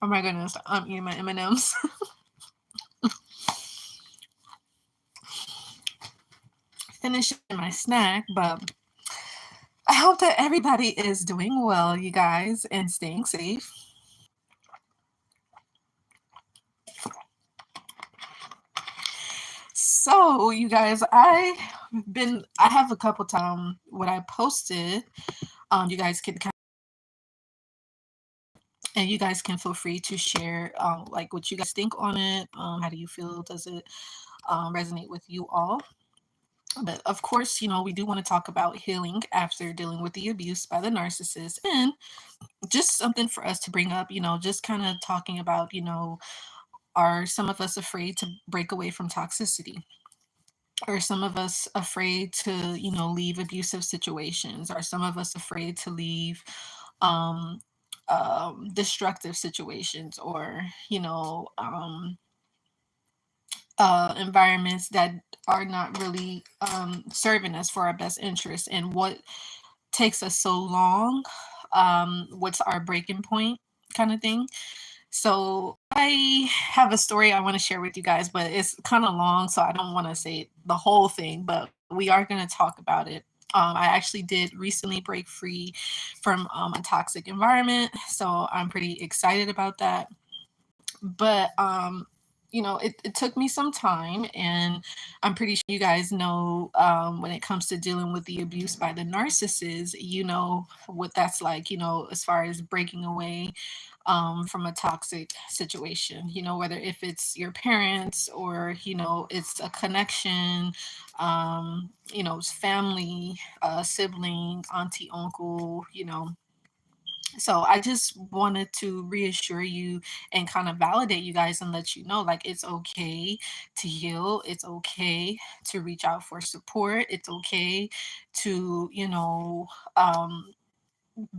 Oh my goodness, I'm eating my M&Ms. Finishing my snack, but I hope that everybody is doing well, you guys, and staying safe. So, you guys, I have a couple times what I posted. You guys can and you guys can feel free to share like what you guys think on it. How do you feel? Does it resonate with you all? But of course, we do want to talk about healing after dealing with the abuse by the narcissist, and just something for us to bring up, just kind of talking about, are some of us afraid to break away from toxicity? Are some of us afraid to, leave abusive situations? Are some of us afraid to leave um, destructive situations, or, environments that are not really serving us for our best interest? And what takes us so long? What's our breaking point, kind of thing? So I have a story I want to share with you guys, but it's kind of long, so I don't want to say the whole thing, but we are going to talk about it. I actually did recently break free from a toxic environment, so I'm pretty excited about that. But it took me some time, and I'm pretty sure you guys know, when it comes to dealing with the abuse by the narcissist, you know what that's like, as far as breaking away from a toxic situation, whether if it's your parents, or, it's a connection, it's family, sibling, auntie, uncle, So I just wanted to reassure you and kind of validate you guys and let you know, like, it's okay to heal. It's okay to reach out for support. It's okay to,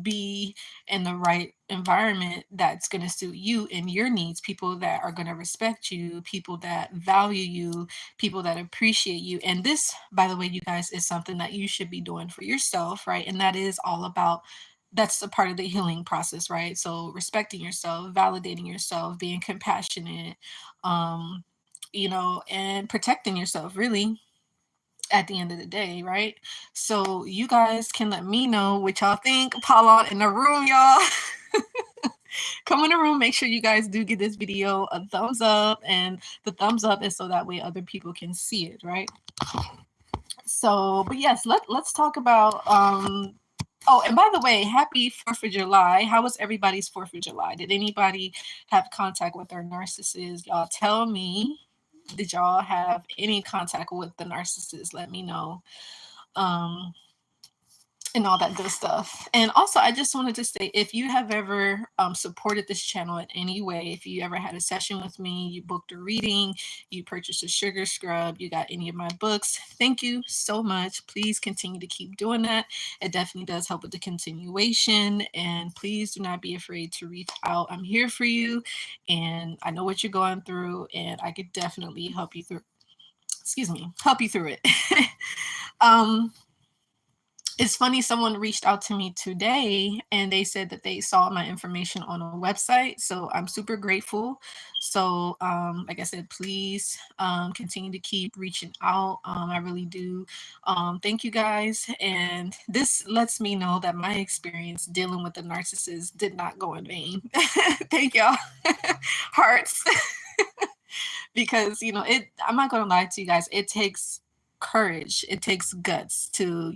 be in the right environment that's going to suit you and your needs, people that are going to respect you, people that value you, people that appreciate you. And this, by the way, you guys, is something that you should be doing for yourself, right? And that is all about, that's a part of the healing process, right? So respecting yourself, validating yourself, being compassionate, um and protecting yourself, really, at the end of the day, right? So you guys can let me know what y'all think. Pile on in the room, y'all. Come in the room. Make sure you guys do give this video a thumbs up, and the thumbs up is so that way other people can see it, right? So, but yes, let's talk about oh, and by the way, happy 4th of July. How was everybody's 4th of July? Did anybody have contact with their narcissist? Y'all tell me. Did y'all have any contact with the narcissist? Let me know. Um, and all that good stuff. And also, I just wanted to say, if you have ever supported this channel in any way, if you ever had a session with me, you booked a reading, you purchased a sugar scrub, you got any of my books, thank you so much. Please continue to keep doing that. It definitely does help with the continuation. And please do not be afraid to reach out. I'm here for you, and I know what you're going through, and I could definitely help you through. Excuse me, help you through it. um, it's funny, someone reached out to me today and they said that they saw my information on a website, so I'm super grateful. So like I said, please continue to keep reaching out. I really do. Thank you guys, and this lets me know that my experience dealing with the narcissist did not go in vain. Thank y'all. Hearts. Because I'm not gonna lie to you guys, it takes courage, it takes guts to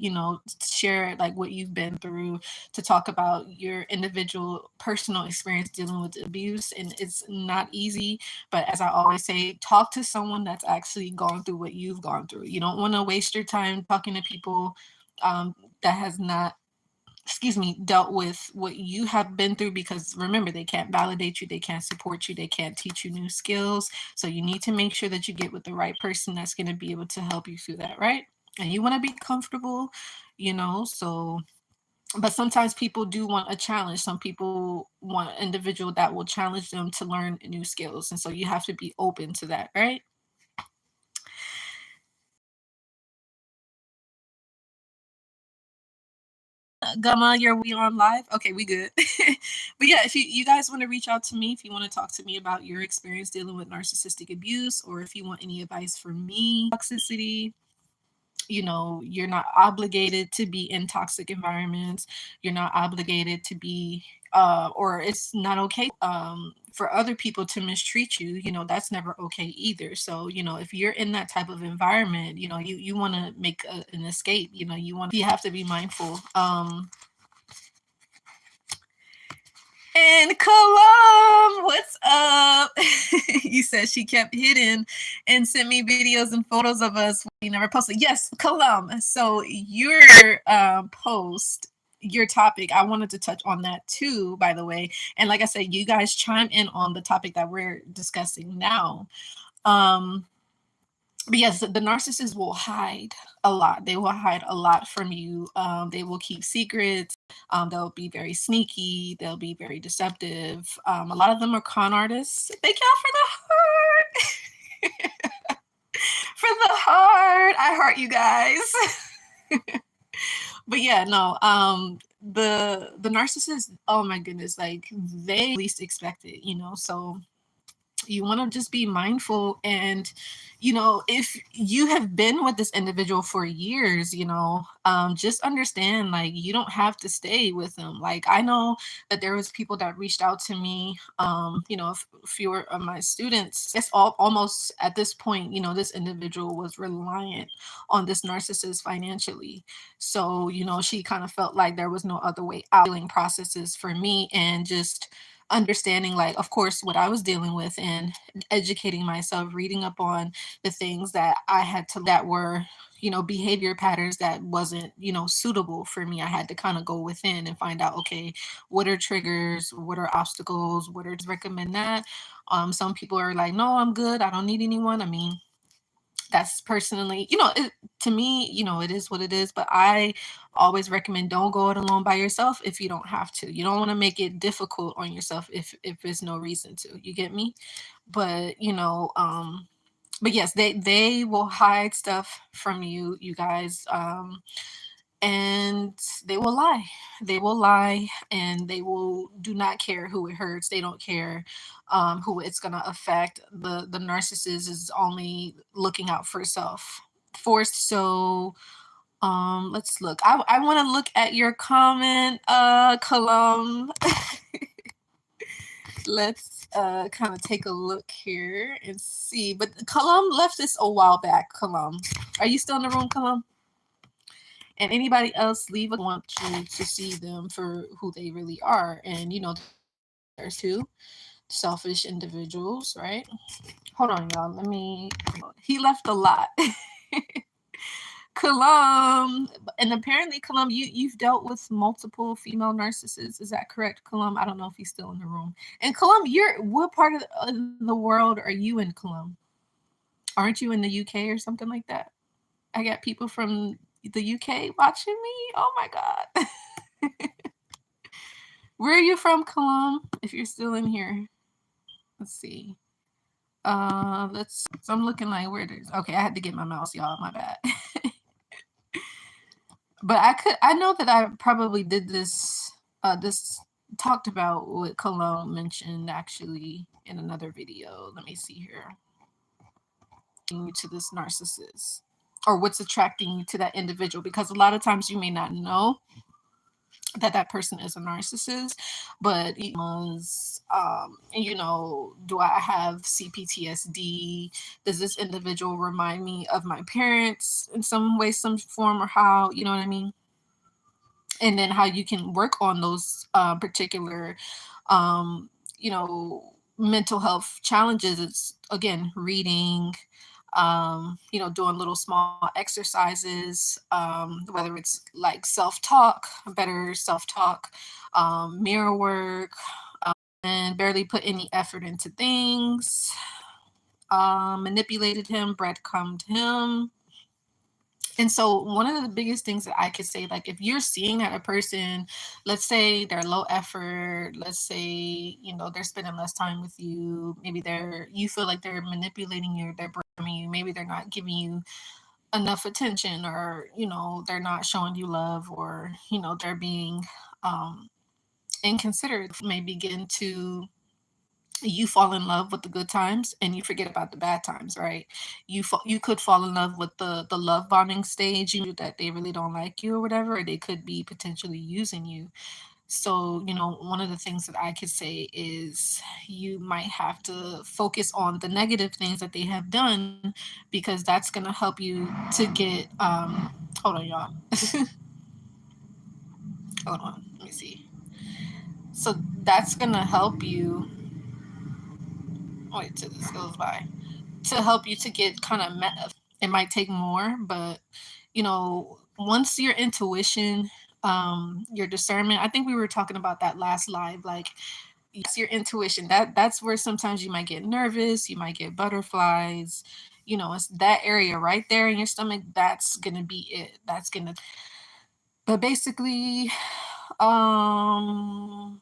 share like what you've been through, to talk about your individual personal experience dealing with abuse. And it's not easy, but as I always say, talk to someone that's actually gone through what you've gone through. You don't want to waste your time talking to people that has not, excuse me, dealt with what you have been through, because remember, they can't validate you, they can't support you, they can't teach you new skills. So you need to make sure that you get with the right person that's going to be able to help you through that, right? And you want to be comfortable, so, but sometimes people do want a challenge. Some people want an individual that will challenge them to learn new skills, and so you have to be open to that, right? Gumma, we on live? Okay, we good. But yeah, if you guys want to reach out to me, if you want to talk to me about your experience dealing with narcissistic abuse, or if you want any advice from me, toxicity, you're not obligated to be in toxic environments. You're not obligated to be or it's not okay for other people to mistreat you. That's never okay either. So if you're in that type of environment, you want to make an escape. You have to be mindful. And Colum, what's up? You said she kept hidden and sent me videos and photos of us we never posted. Yes, Colum. So your post, your topic, I wanted to touch on that too, by the way. And like I said, you guys chime in on the topic that we're discussing now. But yes, the narcissist will hide a lot. They will hide a lot from you. They will keep secrets. They'll be very sneaky. They'll be very deceptive. A lot of them are con artists. Thank y'all for the heart. For the heart. I heart you guys. But yeah, no. The narcissist, oh my goodness, like they least expect it, so you want to just be mindful. And if you have been with this individual for years, just understand, like, you don't have to stay with them. Like, I know that there was people that reached out to me, a few of my students. It's almost at this point, this individual was reliant on this narcissist financially. So she kind of felt like there was no other way out. Healing processes for me, and just understanding, like, of course, what I was dealing with, and educating myself, reading up on the things that I had to, that were behavior patterns that wasn't suitable for me. I had to kind of go within and find out, okay, what are triggers, what are obstacles, what are, recommend that. Some people are like, no, I'm good, I don't need anyone. I mean, that's personally, to me, it is what it is. But I always recommend, don't go it alone by yourself if you don't have to. You don't want to make it difficult on yourself if there's no reason to. You get me? But but yes, they will hide stuff from you guys. And they will lie. They will lie, and they will do not care who it hurts. They don't care who it's gonna affect. The narcissist is only looking out for self. Forced. So let's look. I want to look at your comment, Colum. Let's kind of take a look here and see. But Colum left this a while back. Colum, are you still in the room, Colum? And anybody else leave, I want you to see them for who they really are. And there's two selfish individuals, right? Hold on, y'all. He left a lot. Colum, and apparently, Colum, you've dealt with multiple female narcissists. Is that correct, Colum? I don't know if he's still in the room. And Colum, what part of the world are you in, Colum? Aren't you in the UK or something like that? I got people from the UK watching me. Oh my God. Where are you from, Colum? If you're still in here. Let's see. So I'm looking like, where it is. Okay, I had to get my mouse, y'all. My bad. But I know that I probably did this talked about what Colum mentioned actually in another video. Let me see here. To this narcissist, or what's attracting you to that individual, because a lot of times you may not know that person is a narcissist, but do I have CPTSD? Does this individual remind me of my parents in some way, some form, or how, you know what I mean? And then how you can work on those particular mental health challenges. It's, again, reading, doing little small exercises, whether it's like self-talk, better self-talk, mirror work, and barely put any effort into things, manipulated him, breadcrumbed him. And so one of the biggest things that I could say, like, if you're seeing that a person, let's say they're low effort, let's say, they're spending less time with you, maybe you feel like they're manipulating you, they're blaming you, maybe they're not giving you enough attention, or they're not showing you love, or they're being um inconsiderate, maybe get into, you fall in love with the good times and you forget about the bad times, right? You could fall in love with the love bombing stage, that they really don't like you or whatever, or they could be potentially using you. So, one of the things that I could say is you might have to focus on the negative things that they have done, because that's going to help you to get, hold on, y'all. Hold on. Let me see. So that's going to help you. Wait till this goes by. To help you to get kind of it might take more, but once your intuition, your discernment, I think we were talking about that last live, like, yes, your intuition, that's where sometimes you might get nervous, you might get butterflies, it's that area right there in your stomach, that's gonna be it, that's gonna, but basically, um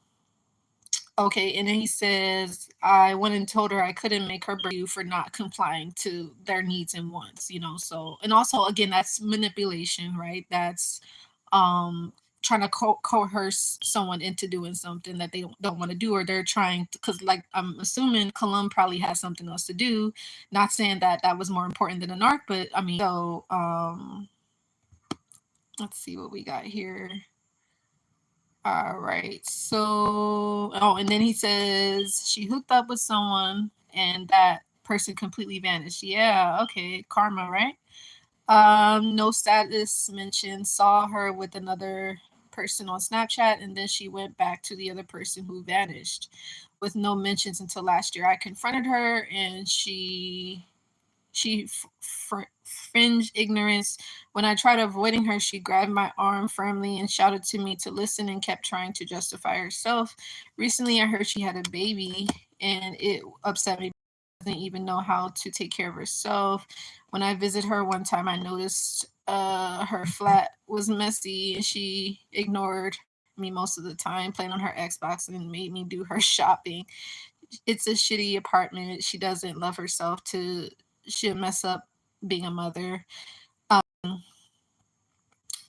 okay, and then he says, I went and told her I couldn't make her you for not complying to their needs and wants, So, and also, again, that's manipulation, right? That's trying to coerce someone into doing something that they don't want to do, or they're trying to, because, like, I'm assuming Colum probably has something else to do. Not saying that that was more important than a narc, but I mean, so let's see what we got here. All right. So, oh, and then he says she hooked up with someone and that person completely vanished. Yeah, okay. Karma, right? No status mentioned. Saw her with another person on Snapchat, and then she went back to the other person who vanished with no mentions until last year. I confronted her and she fringed ignorance. When I tried avoiding her, she grabbed my arm firmly and shouted to me to listen and kept trying to justify herself. Recently, I heard she had a baby, and it upset me. She doesn't even know how to take care of herself. When I visited her one time, I noticed her flat was messy, and she ignored me most of the time, playing on her Xbox, and made me do her shopping. It's a shitty apartment. She doesn't love herself to she'll mess up being a mother.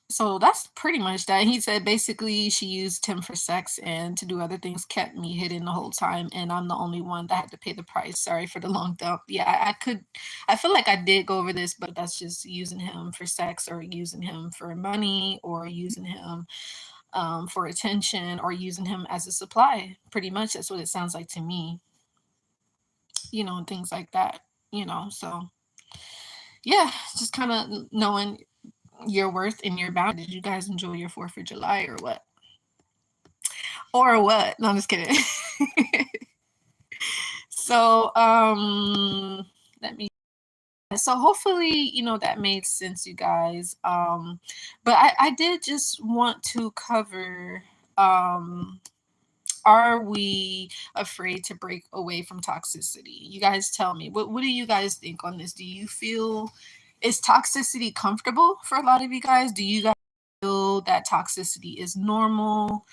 So that's pretty much that. He said basically she used him for sex and to do other things, kept me hidden the whole time, and I'm the only one that had to pay the price. Sorry for the long dump. Yeah, I feel like I did go over this, but that's just using him for sex, or using him for money, or using him for attention, or using him as a supply. Pretty much that's what it sounds like to me, and things like that, so yeah, just kind of knowing your worth and your boundaries. Did you guys enjoy your 4th of July or what? Or what? No, I'm just kidding. So, let me. So hopefully, that made sense, you guys. But I did just want to cover. Are we afraid to break away from toxicity? You guys tell me. What do you guys think on this? Do you feel, is toxicity comfortable for a lot of you guys? Do you guys feel that toxicity is normal?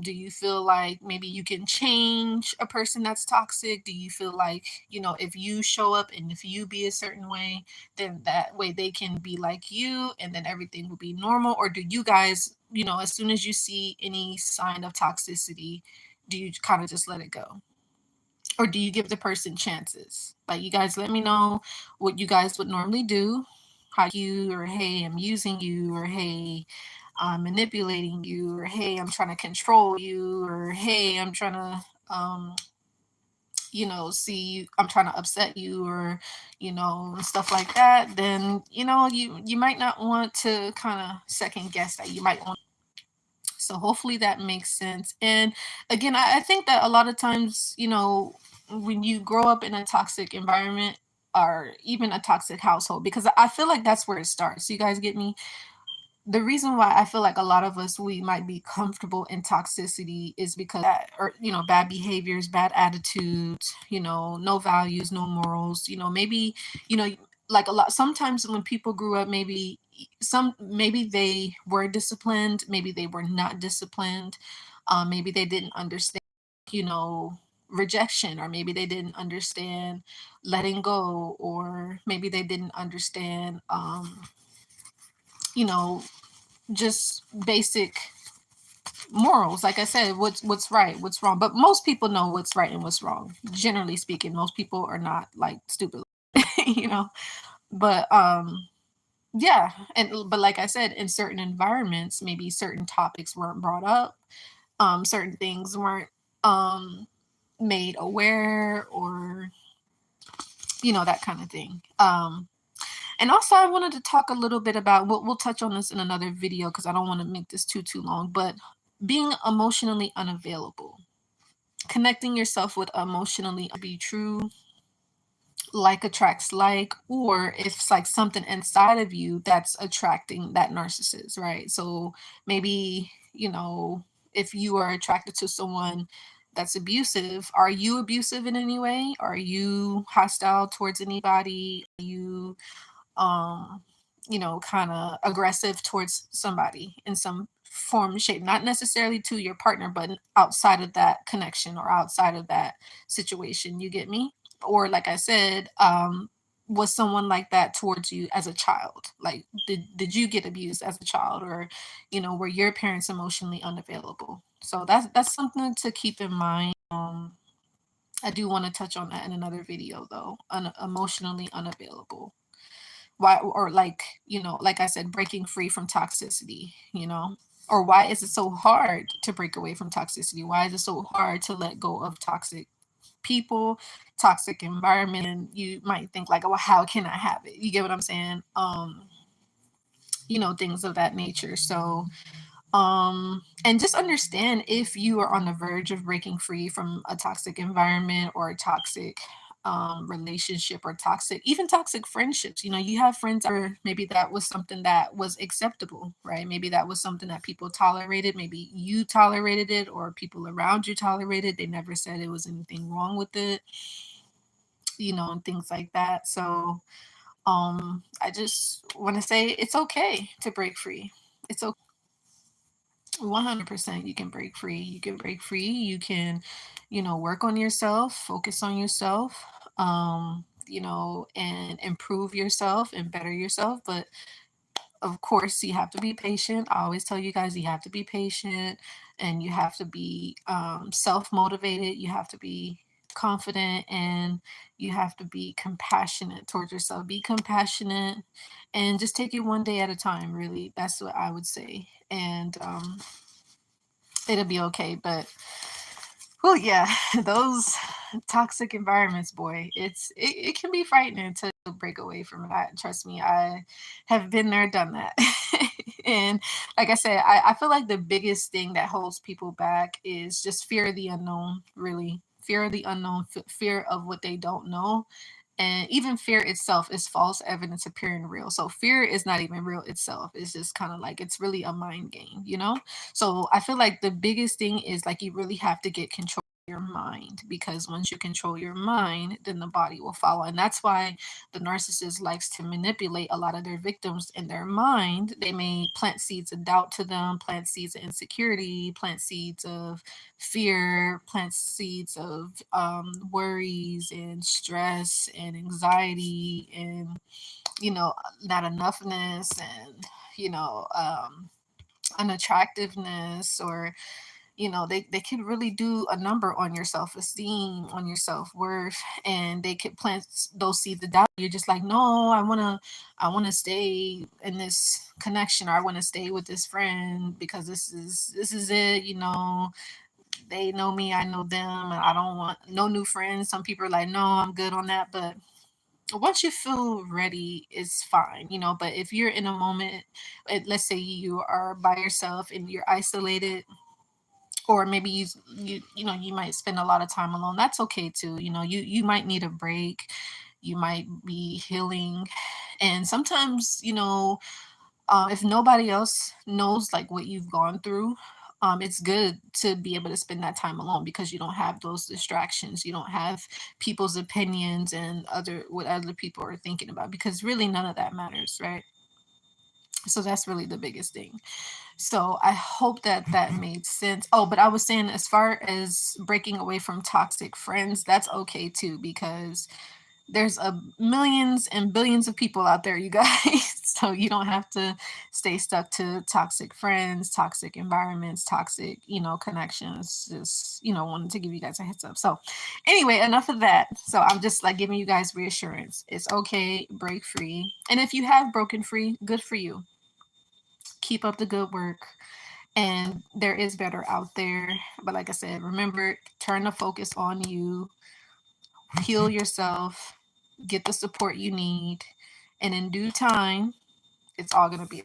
Do you feel like maybe you can change a person that's toxic? Do you feel like, if you show up and if you be a certain way, then that way they can be like you and then everything will be normal? Or do you guys, as soon as you see any sign of toxicity, do you kind of just let it go? Or do you give the person chances? Like, you guys let me know what you guys would normally do. How you, or hey, I'm using you, or hey, I'm manipulating you, or hey, I'm trying to control you, or hey, I'm trying to see, I'm trying to upset you, or stuff like that. Then you might not want to kind of second guess that. You might want, so hopefully that makes sense. And again, I think that a lot of times, when you grow up in a toxic environment, or even a toxic household, because I feel like that's where it starts. You guys get me? The reason why I feel like a lot of us, we might be comfortable in toxicity, is because that, or bad behaviors, bad attitudes, no values, no morals, maybe, you know like, a lot, sometimes when people grew up, maybe they were disciplined, maybe they were not disciplined, maybe they didn't understand, you know rejection, or maybe they didn't understand letting go, or maybe they didn't understand, you know, just basic morals. Like I said, what's right, what's wrong. But most people know what's right and what's wrong. Generally speaking, most people are not like stupid, you know. But yeah, and but like I said, in certain environments, maybe certain topics weren't brought up, certain things weren't um made aware, or that kind of thing. And also, I wanted to talk a little bit about, we'll touch on this in another video because I don't want to make this too long, but being emotionally unavailable, connecting yourself with emotionally be true, like attracts like, or if it's like something inside of you that's attracting that narcissist, right? So maybe, if you are attracted to someone that's abusive, are you abusive in any way? Are you hostile towards anybody? Are you um kind of aggressive towards somebody in some form, shape, not necessarily to your partner, but outside of that connection or outside of that situation, you get me? Or like I said, was someone like that towards you as a child? Like, did you get abused as a child, or were your parents emotionally unavailable? So that's something to keep in mind. I do want to touch on that in another video, though. Emotionally unavailable, why? Or like, like I said, breaking free from toxicity, or why is it so hard to break away from toxicity? Why is it so hard to let go of toxic people, toxic environment? And you might think like, well, how can I have it? You get what I'm saying? Things of that nature. So and just understand, if you are on the verge of breaking free from a toxic environment or a toxic relationship, or even toxic friendships. You have friends, or maybe that was something that was acceptable, right? Maybe that was something that people tolerated. Maybe you tolerated it, or people around you tolerated. They never said it was anything wrong with it, and things like that. So I just want to say it's okay to break free. It's okay. 100%, you can break free. You can break free. You can, work on yourself, focus on yourself, and improve yourself and better yourself. But of course, you have to be patient. I always tell you guys, you have to be patient, and you have to be self motivated. You have to be confident, and you have to be compassionate towards yourself. Be compassionate, and just take it one day at a time, really. That's what I would say. And it'll be okay. But well, yeah, those toxic environments, boy, it can be frightening to break away from it. Trust me, I have been there, done that. And like I said, I feel like the biggest thing that holds people back is just fear of the unknown, really. Fear of the unknown, fear of what they don't know. And even fear itself is false evidence appearing real. So fear is not even real itself. It's just kind of like, it's really a mind game. So I feel like the biggest thing is like, you really have to get control of your mind, because once you control your mind, then the body will follow. And that's why the narcissist likes to manipulate a lot of their victims in their mind. They may plant seeds of doubt to them, plant seeds of insecurity, plant seeds of fear, plant seeds of worries and stress and anxiety, and not enoughness, and you know um, unattractiveness, or they could really do a number on your self-esteem, on your self-worth, and they could plant those seeds of doubt. You're just like, no, I want to stay in this connection, or I want to stay with this friend because this is it. They know me, I know them, and I don't want no new friends. Some people are like, no, I'm good on that. But once you feel ready, it's fine. But if you're in a moment, let's say you are by yourself and you're isolated, or maybe you might spend a lot of time alone, that's okay too. You might need a break, you might be healing. And sometimes, if nobody else knows like what you've gone through, it's good to be able to spend that time alone, because you don't have those distractions. You don't have people's opinions and what other people are thinking about, because really none of that matters, right? So that's really the biggest thing. So I hope that that made sense. Oh, but I was saying, as far as breaking away from toxic friends, that's okay too, because there's a millions and billions of people out there, you guys. So you don't have to stay stuck to toxic friends, toxic environments, toxic, connections. Just, wanted to give you guys a heads up. So anyway, enough of that. So I'm just like giving you guys reassurance. It's okay, break free. And if you have broken free, good for you. Keep up the good work. And there is better out there. But like I said, remember, turn the focus on you, heal yourself, get the support you need, and in due time, it's all gonna be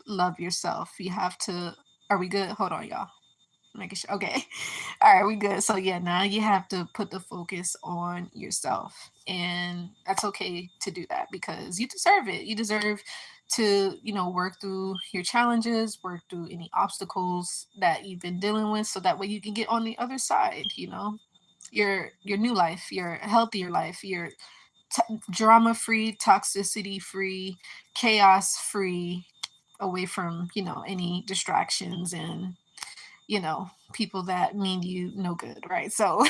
love yourself. You have to. Are we good? Hold on, y'all. Making sure. Okay. All right, we good. So yeah, now you have to put the focus on yourself, and that's okay to do that because you deserve it. You deserve to, work through your challenges, work through any obstacles that you've been dealing with, so that way you can get on the other side. Your new life, your healthier life, your drama free, toxicity free, chaos free, away from any distractions and people that mean you no good, right? So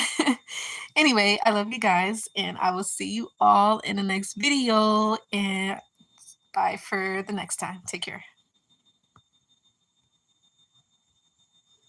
anyway, I love you guys, and I will see you all in the next video, and bye for the next time. Take care.